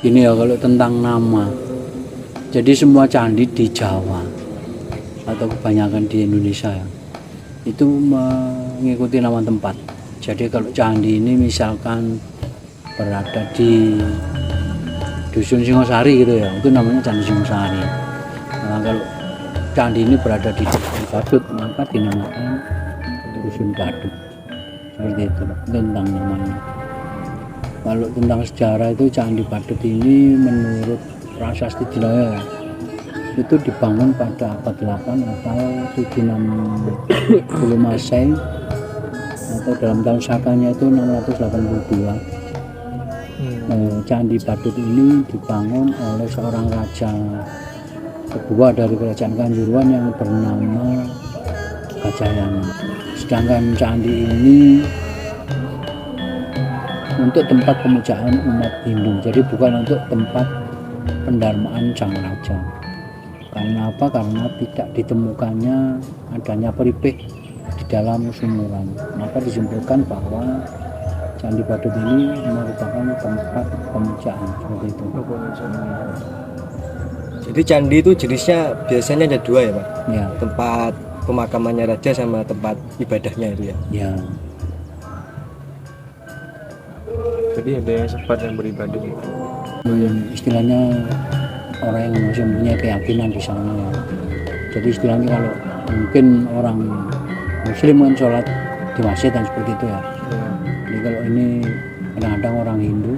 Ini ya kalau tentang nama. Jadi semua candi di Jawa atau kebanyakan di Indonesia ya, itu mengikuti nama tempat. Jadi kalau candi ini misalkan berada di Dusun Singosari gitu ya, itu namanya Candi Singosari. Nah, kalau candi ini berada di Dusun Badut, maka dinamakan Dusun Badut. Seperti itu tentang namanya. Kalau tentang sejarah itu Candi Badut ini menurut Prasasti Dinoyo itu dibangun pada abad 8 atau 760 Masehi, atau dalam tahun Sakanya itu 682. Candi Badut ini dibangun oleh seorang raja kedua dari kerajaan Kanjuruhan yang bernama Gajayana. Sedangkan candi ini untuk tempat pemujaan umat Hindu, jadi bukan untuk tempat pendarmaan sang raja. Karena apa? Karena tidak ditemukannya adanya peripik di dalam sumuran, maka disimpulkan bahwa Candi Badut ini merupakan tempat pemujaan seperti itu. Jadi candi itu jenisnya biasanya ada dua ya Pak? Ya. Tempat pemakamannya raja sama tempat ibadahnya itu ya? Ya. Jadi ada yang sempat yang beribadah gitu. Istilahnya orang yang masih mempunyai keyakinan di sana ya. Jadi istilahnya kalau mungkin orang Muslim kan sholat di masjid dan seperti itu ya. Jadi kalau ini kadang-kadang orang Hindu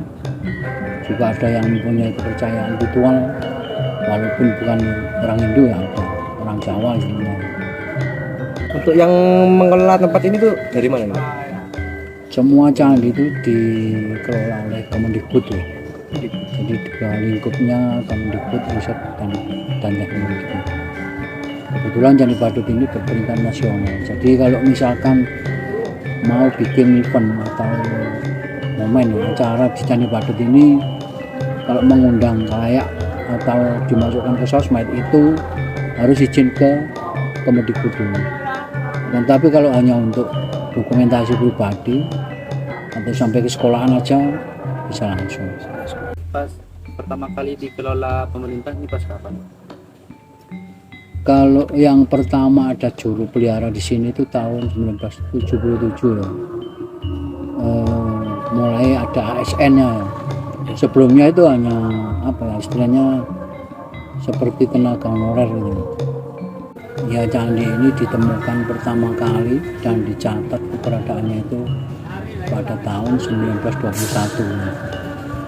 juga ada yang mempunyai kepercayaan ritual, walaupun bukan orang Hindu ya, ada orang Jawa istilahnya. Untuk yang mengelola tempat ini tuh dari mana Pak? Semua candi itu dikelola oleh Kemendikbud ya. Jadi di lingkupnya Kemendikbud Riset dan Teknologi. Kebetulan Candi Badut ini berperingkat nasional. Jadi kalau misalkan mau bikin event atau momen acara di Candi Badut ini, kalau mengundang kayak atau dimasukkan ke sosmed itu harus izin ke Kemendikbud dulu. Dan tapi kalau hanya untuk dokumentasi pribadi atau sampai ke sekolahan aja bisa langsung. Pas pertama kali dikelola pemerintah ini pas kapan? Kalau yang pertama ada juru pelihara di sini itu tahun 1977 ya. Mulai ada ASN-nya ya. Sebelumnya itu hanya apa ya, istilahnya seperti tenaga honorer gitu. Ya, candi ini ditemukan pertama kali dan dicatat keberadaannya itu pada tahun 1921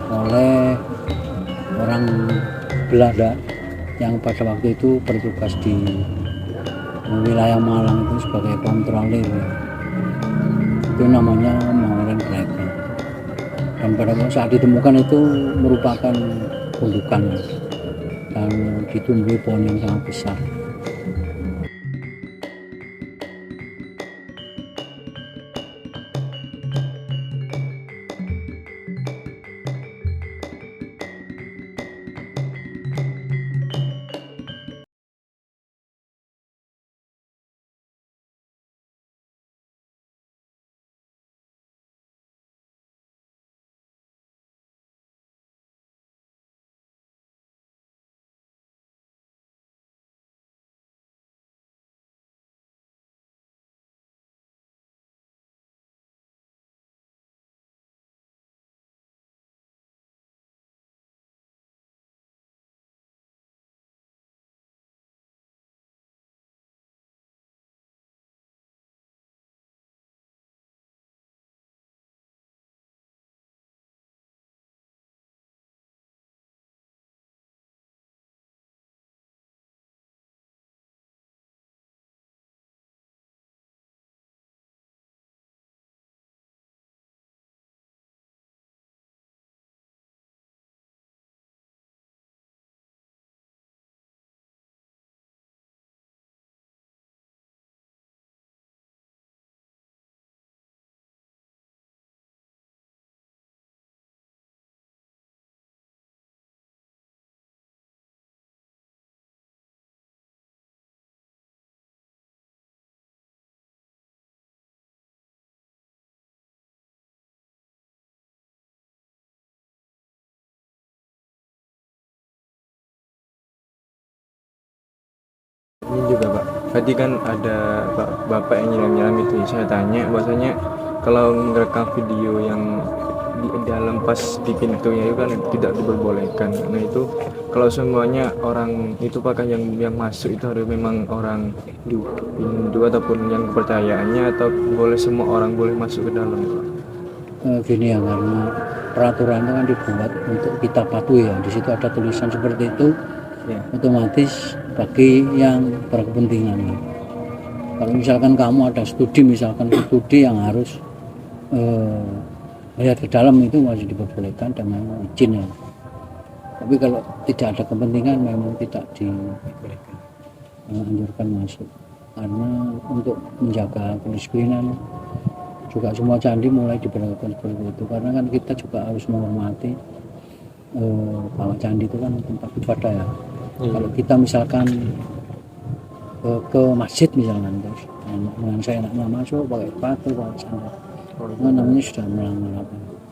oleh orang Belanda yang pada waktu itu bertugas di wilayah Malang itu sebagai kontrolir ya. Itu namanya Maureen Blacker. Dan pada saat ditemukan itu merupakan gundukan dan ditumbuhi pohon yang sangat besar. Ini juga Pak, tadi kan ada bapak yang nyiram-nyiram itu, saya tanya bahwasanya kalau ngerekam video yang di dalam pas di pintunya itu kan tidak diperbolehkan. Nah itu kalau semuanya orang itu apakah yang masuk itu harus memang orang di Hindu ataupun yang kepercayaannya, atau boleh semua orang boleh masuk ke dalam Pak? Gini ya, karena peraturan itu kan dibuat untuk kita patuhi ya. Di situ ada tulisan seperti itu, Ya. otomatis bagi yang berkepentingan. Kalau misalkan kamu ada studi, misalkan studi yang harus melihat ke dalam, itu masih diperbolehkan dengan izin ya. Tapi kalau tidak ada kepentingan memang tidak dianjurkan masuk, karena untuk menjaga kedisiplinan juga semua candi mulai diberlakukan seperti itu, karena kan kita juga harus menghormati bahwa candi itu kan tempat ibadah ya. Kalau kita misalkan ke masjid misalkan, terus dengan saya enaknya masuk pakai sepatu, pakai sandal, nah, namanya sudah melanggar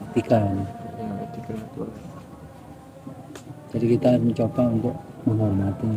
etika ya. Jadi kita mencoba untuk menghormati